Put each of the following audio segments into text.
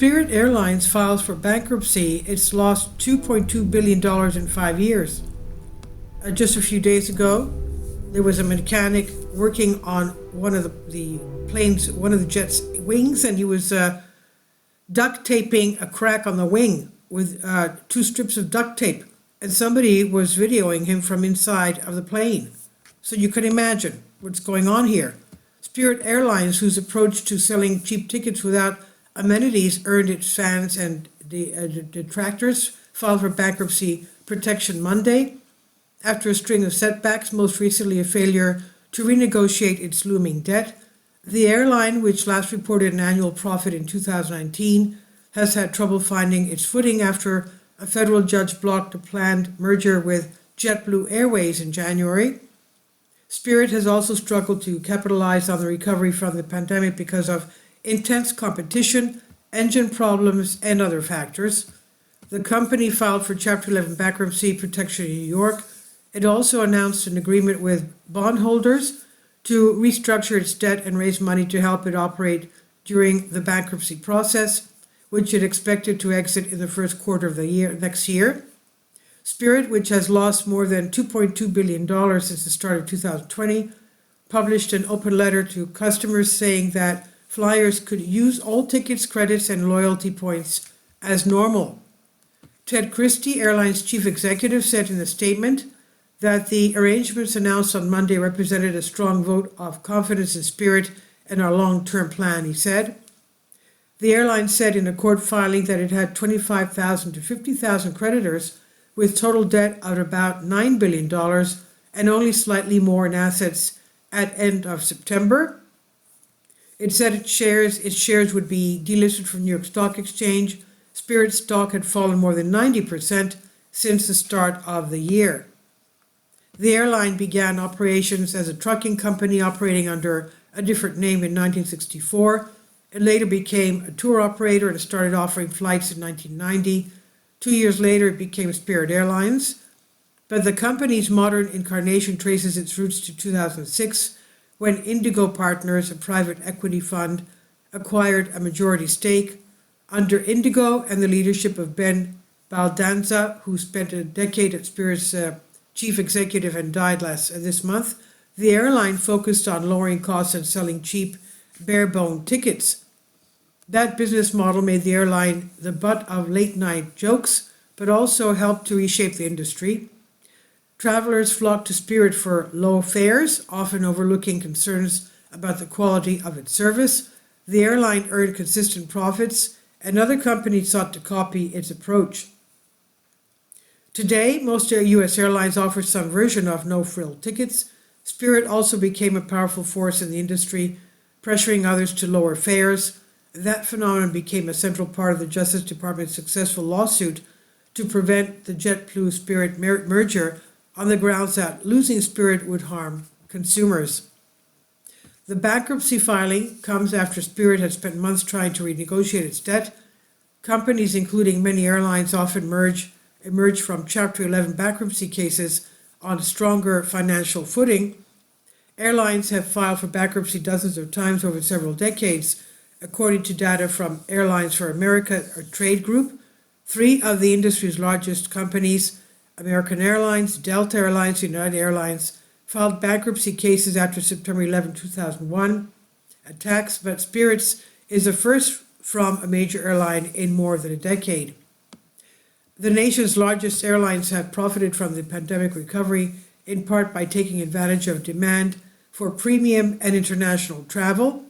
Spirit Airlines files for bankruptcy. It's lost $2.2 billion in 5 years. Just a few days ago, there was a mechanic working on one of the planes, one of the jet's wings, and he was duct taping a crack on the wing with 2 strips of duct tape. And somebody was videoing him from inside of the plane. So you can imagine what's going on here. Spirit Airlines, whose approach to selling cheap tickets without amenities earned its fans and detractors, filed for bankruptcy protection Monday after a string of setbacks, most recently a failure to renegotiate its looming debt. The airline, which last reported an annual profit in 2019, has had trouble finding its footing after a federal judge blocked a planned merger with JetBlue Airways in January. Spirit has also struggled to capitalize on the recovery from the pandemic because of intense competition, engine problems, and other factors. The company filed for Chapter 11 bankruptcy protection in New York. It also announced an agreement with bondholders to restructure its debt and raise money to help it operate during the bankruptcy process, which it expected to exit in the first quarter of next year. Spirit, which has lost more than $2.2 billion since the start of 2020, published an open letter to customers saying that flyers could use all tickets, credits, and loyalty points as normal. Ted Christie, airline's chief executive, said in a statement that the arrangements announced on Monday represented a strong vote of confidence in Spirit and our long-term plan, he said. The airline said in a court filing that it had 25,000 to 50,000 creditors with total debt of about $9 billion and only slightly more in assets at end of September. It said its shares would be delisted from New York Stock Exchange. Spirit stock had fallen more than 90% since the start of the year. The airline began operations as a trucking company operating under a different name in 1964. It later became a tour operator and started offering flights in 1990. 2 years later, it became Spirit Airlines. But the company's modern incarnation traces its roots to 2006, when Indigo Partners, a private equity fund, acquired a majority stake. Under Indigo and the leadership of Ben Baldanza, who spent a decade at Spirit's chief executive and died this month, the airline focused on lowering costs and selling cheap, bare-bone tickets. That business model made the airline the butt of late-night jokes, but also helped to reshape the industry. Travelers flocked to Spirit for low fares, often overlooking concerns about the quality of its service. The airline earned consistent profits, and other companies sought to copy its approach. Today, most U.S. airlines offer some version of no-frill tickets. Spirit also became a powerful force in the industry, pressuring others to lower fares. That phenomenon became a central part of the Justice Department's successful lawsuit to prevent the JetBlue Spirit merger on the grounds that losing Spirit would harm consumers. The bankruptcy filing comes after Spirit had spent months trying to renegotiate its debt. Companies, including many airlines, often emerge from Chapter 11 bankruptcy cases on a stronger financial footing. Airlines have filed for bankruptcy dozens of times over several decades, according to data from Airlines for America, a trade group. 3 of the industry's largest companies, American Airlines, Delta Airlines, United Airlines, filed bankruptcy cases after September 11, 2001 attacks, but Spirit is the first from a major airline in more than a decade. The nation's largest airlines have profited from the pandemic recovery, in part by taking advantage of demand for premium and international travel,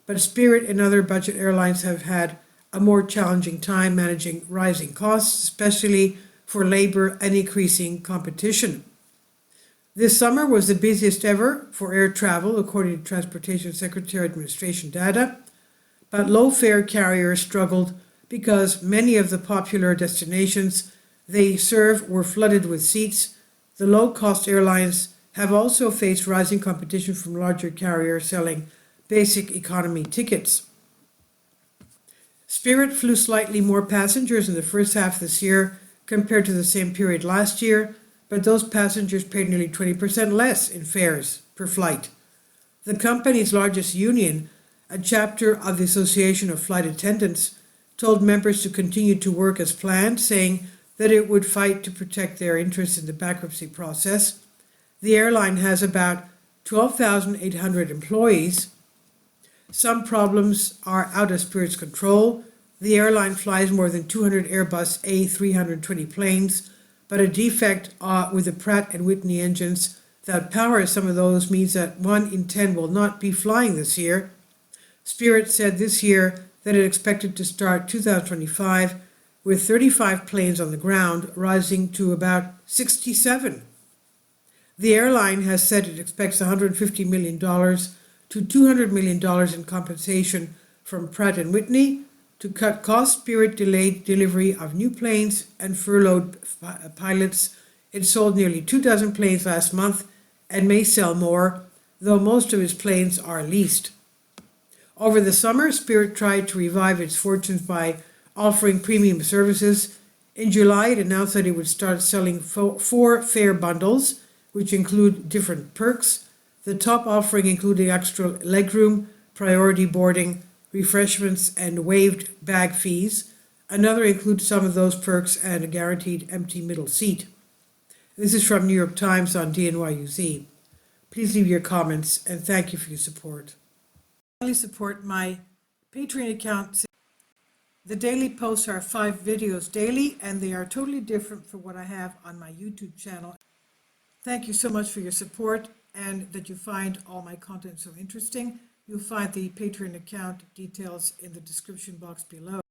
but Spirit and other budget airlines have had a more challenging time managing rising costs, especially for labor and increasing competition. This summer was the busiest ever for air travel, according to Transportation Secretary Administration data, but low-fare carriers struggled because many of the popular destinations they serve were flooded with seats. The low-cost airlines have also faced rising competition from larger carriers selling basic economy tickets. Spirit flew slightly more passengers in the first half of this year compared to the same period last year, but those passengers paid nearly 20% less in fares per flight. The company's largest union, a chapter of the Association of Flight Attendants, told members to continue to work as planned, saying that it would fight to protect their interests in the bankruptcy process. The airline has about 12,800 employees. Some problems are out of Spirit's control. The airline flies more than 200 Airbus A320 planes, but a defect with the Pratt & Whitney engines that power some of those means that 1 in 10 will not be flying this year. Spirit said this year that it expected to start 2025 with 35 planes on the ground, rising to about 67. The airline has said it expects $150 million to $200 million in compensation from Pratt & Whitney to cut costs. Spirit delayed delivery of new planes and furloughed pilots. It sold nearly 24 planes last month and may sell more, though most of its planes are leased. Over the summer, Spirit tried to revive its fortunes by offering premium services. In July, it announced that it would start selling 4 fare bundles, which include different perks. The top offering included extra legroom, priority boarding, refreshments, and waived bag fees. Another includes some of those perks and a guaranteed empty middle seat. This is from New York Times on DNYUZ. Please leave your comments, and thank you for your support. Please support my Patreon account. The daily posts are 5 videos daily, and they are totally different from what I have on my YouTube channel. Thank you so much for your support and that you find all my content so interesting. You'll find the Patreon account details in the description box below.